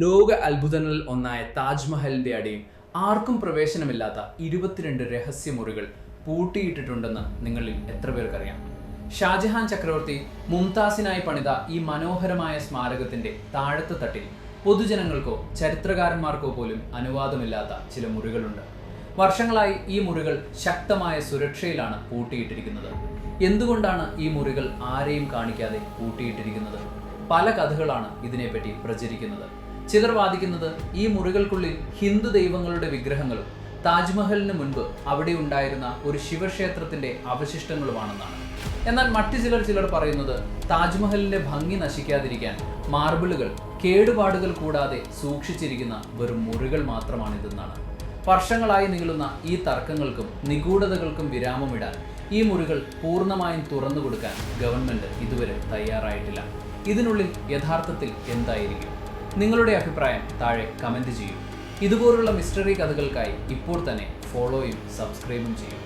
ലോക അത്ഭുതങ്ങളിൽ ഒന്നായ താജ്മഹലിന്റെ അടിയിൽ ആർക്കും പ്രവേശനമില്ലാത്ത 22 രഹസ്യമുറികൾ പൂട്ടിയിട്ടിട്ടുണ്ടെന്ന് നിങ്ങളിൽ എത്ര പേർക്കറിയാം? ഷാജഹാൻ ചക്രവർത്തി മുംതാസിനായി പണിത ഈ മനോഹരമായ സ്മാരകത്തിന്റെ താഴത്തെ തട്ടിൽ പൊതുജനങ്ങൾക്കോ ചരിത്രകാരന്മാർക്കോ പോലും അനുവാദമില്ലാത്ത ചില മുറികളുണ്ട്. വർഷങ്ങളായി ഈ മുറികൾ ശക്തമായ സുരക്ഷയിലാണ് പൂട്ടിയിട്ടിരിക്കുന്നത്. എന്തുകൊണ്ടാണ് ഈ മുറികൾ ആരെയും കാണിക്കാതെ പൂട്ടിയിട്ടിരിക്കുന്നത്? പല കഥകളാണ് ഇതിനെപ്പറ്റി പ്രചരിക്കുന്നത്. ചിലർ വാദിക്കുന്നത് ഈ മുറികൾക്കുള്ളിൽ ഹിന്ദു ദൈവങ്ങളുടെ വിഗ്രഹങ്ങളും താജ്മഹലിന് മുൻപ് അവിടെ ഉണ്ടായിരുന്ന ഒരു ശിവക്ഷേത്രത്തിന്റെ അവശിഷ്ടങ്ങളുമാണെന്നാണ്. എന്നാൽ മറ്റു ചിലർ പറയുന്നത് താജ്മഹലിന്റെ ഭംഗി നശിക്കാതിരിക്കാൻ മാർബിളുകൾ കേടുപാടുകൾ കൂടാതെ സൂക്ഷിച്ചിരിക്കുന്ന വെറും മുറികൾ മാത്രമാണിതെന്നാണ്. വർഷങ്ങളായി നീളുന്ന ഈ തർക്കങ്ങൾക്കും നിഗൂഢതകൾക്കും വിരാമമിടാൻ ഈ മുറികൾ പൂർണ്ണമായും തുറന്നു കൊടുക്കാൻ ഗവൺമെന്റ് ഇതുവരെ തയ്യാറായിട്ടില്ല. ഇതിനുള്ളിൽ യഥാർത്ഥത്തിൽ എന്തായിരിക്കും? നിങ്ങളുടെ അഭിപ്രായം താഴെ കമന്റ് ചെയ്യൂ. ഇതുപോലുള്ള മിസ്റ്ററി കഥകൾക്കായി ഇപ്പോൾ തന്നെ ഫോളോയും സബ്സ്ക്രൈബും ചെയ്യൂ.